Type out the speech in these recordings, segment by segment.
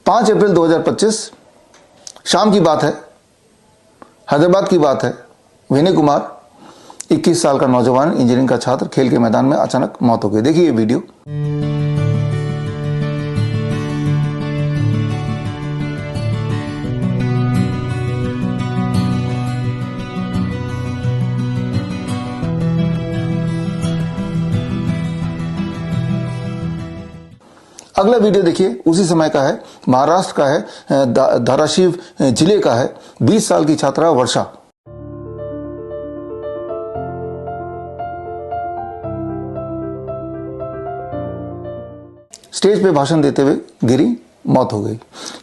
5 अप्रैल 2025 शाम की बात है, हैदराबाद की बात है। विनय कुमार 21 साल का नौजवान इंजीनियरिंग का छात्र, खेल के मैदान में अचानक मौत हो गई। देखिए ये वीडियो। अगला वीडियो देखिए, उसी समय का है, महाराष्ट्र का है, धाराशिव जिले का है। 20 साल की छात्रा वर्षा। स्टेज पे भाषण देते हुए गिरी, मौत हो गई।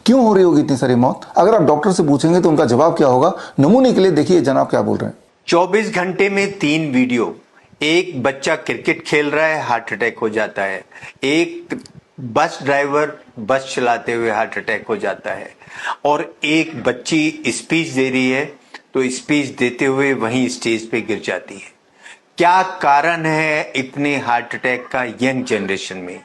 क्यों हो रही होगी इतनी सारी मौत? अगर आप डॉक्टर से पूछेंगे तो उनका जवाब क्या होगा? नमूने के लिए देखिए जनाब क्या बोल रहे हैं। 24 घंटे में 3 वीडियो। एक बच्चा क्रिकेट खेल रहा है, हार्ट अटैक हो जाता है। एक बस ड्राइवर बस चलाते हुए हार्ट अटैक हो जाता है। और एक बच्ची स्पीच दे रही है तो स्पीच देते हुए वहीं स्टेज पे गिर जाती है। क्या कारण है इतने हार्ट अटैक का यंग जनरेशन में?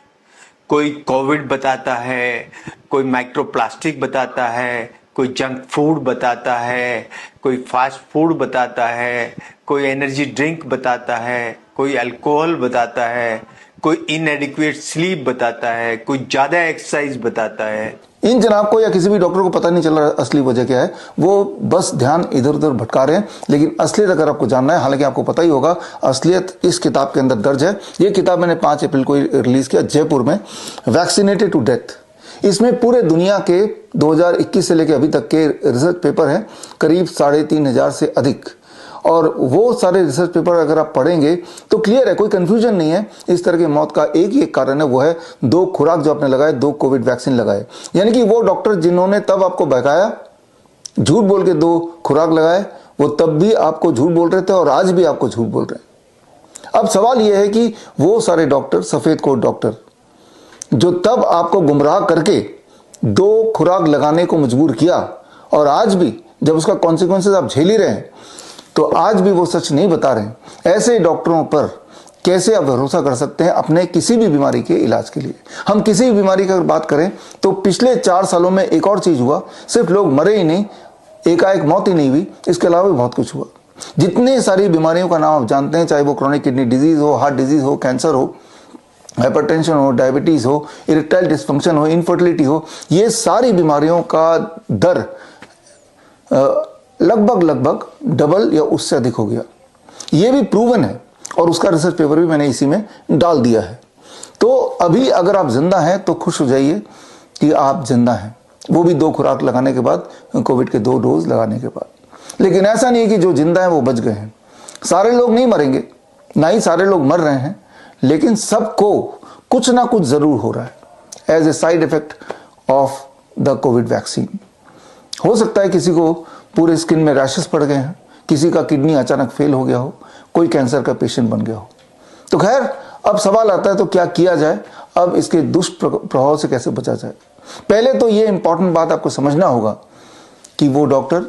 कोई कोविड बताता है, कोई माइक्रोप्लास्टिक बताता है, कोई जंक फूड बताता है, कोई फास्ट फूड बताता है, कोई एनर्जी ड्रिंक बताता है, कोई अल्कोहल बताता है, कोई इनएडिक्वेट स्लीप बताता है, कोई ज्यादा एक्सरसाइज बताता है। इन जनाब को या किसी भी डॉक्टर को पता नहीं चल रहा असली वजह क्या है। वो बस ध्यान इधर उधर भटका रहे हैं। लेकिन असलियत अगर आपको जानना है, हालांकि आपको पता ही होगा, असलियत इस किताब के अंदर दर्ज है। ये किताब मैंने 5 अप्रैल को रिलीज किया जयपुर में, वैक्सीनेटेड टू डेथ। इसमें पूरे दुनिया के 2021 से लेकर अभी तक के रिसर्च पेपर हैं, करीब 3,500 से अधिक। और वो सारे रिसर्च पेपर अगर आप पढ़ेंगे तो क्लियर है, कोई कंफ्यूजन नहीं है। इस तरह की मौत का एक ही एक कारण है, वो है 2 खुराक जो आपने लगाए, 2 कोविड वैक्सीन लगाए। यानी कि वो डॉक्टर जिन्होंने तब आपको बहकाया, झूठ बोल के 2 खुराक लगाए, वो तब भी आपको झूठ बोल रहे थे और आज भी आपको झूठ बोल रहे हैं। अब सवाल यह है कि वो सारे डॉक्टर, सफेद कोट डॉक्टर, जो तब आपको गुमराह करके 2 खुराक लगाने को मजबूर किया, और आज भी जब उसका कॉन्सिक्वेंसेस आप झेल ही रहे हैं, तो आज भी वो सच नहीं बता रहे। ऐसे डॉक्टरों पर कैसे आप भरोसा कर सकते हैं अपने किसी भी बीमारी के इलाज के लिए? हम किसी भी बीमारी की अगर बात करें तो पिछले 4 सालों में एक और चीज हुआ। सिर्फ लोग मरे ही नहीं, एकाएक मौत ही नहीं हुई, इसके अलावा भी बहुत कुछ हुआ। जितने सारी बीमारियों का नाम आप जानते हैं, चाहे वो क्रोनिक किडनी डिजीज हो, हार्ट डिजीज हो, कैंसर हो, हाइपरटेंशन हो, डायबिटीज हो, इरेक्टाइल डिस्फंक्शन हो, इनफर्टिलिटी हो, ये सारी बीमारियों का दर लगभग डबल या उससे अधिक हो गया। ये भी प्रूवन है और उसका रिसर्च पेपर भी मैंने इसी में डाल दिया है। तो अभी अगर आप जिंदा हैं तो खुश हो जाइए कि आप जिंदा हैं, वो भी 2 खुराक लगाने के बाद, कोविड के 2 डोज लगाने के बाद। लेकिन ऐसा नहीं है कि जो जिंदा है वो बच गए हैं। सारे लोग नहीं मरेंगे, ना ही सारे लोग मर रहे हैं, लेकिन सबको कुछ ना कुछ जरूर हो रहा है as a side effect of the Covid vaccine. हो सकता है किसी को पूरे स्किन में रैशेस पड़ गए हैं, किसी का किडनी अचानक फेल हो गया हो, कोई कैंसर का पेशेंट बन गया हो। तो खैर, अब सवाल आता है तो क्या किया जाए, अब इसके दुष्प्रभाव से कैसे बचा जाए? पहले तो ये इंपॉर्टेंट बात आपको समझना होगा कि वो डॉक्टर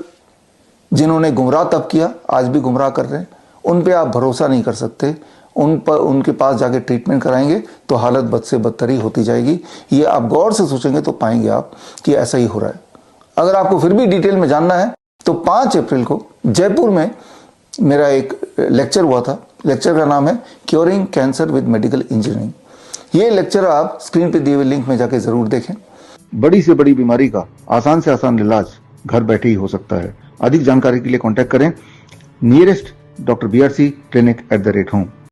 जिन्होंने गुमराह तब किया, आज भी गुमराह कर रहे हैं, उन पे आप भरोसा नहीं कर सकते। उनके पास जाके ट्रीटमेंट कराएंगे तो हालत बद से बदतर ही होती जाएगी। ये आप गौर से सोचेंगे तो पाएंगे आप कि ऐसा ही हो रहा है। अगर आपको फिर भी डिटेल में जानना है तो 5 अप्रैल को जयपुर में मेरा एक लेक्चर हुआ था। लेक्चर का नाम है curing cancer with medical engineering. ये लेक्चर आप स्क्रीन पे दिए हुए लिंक में जाके जरूर देखें। बड़ी से बड़ी बीमारी का आसान से आसान इलाज घर बैठे ही हो सकता है। अधिक जानकारी के लिए कांटेक्ट करें nearest doctor BRC clinic @home।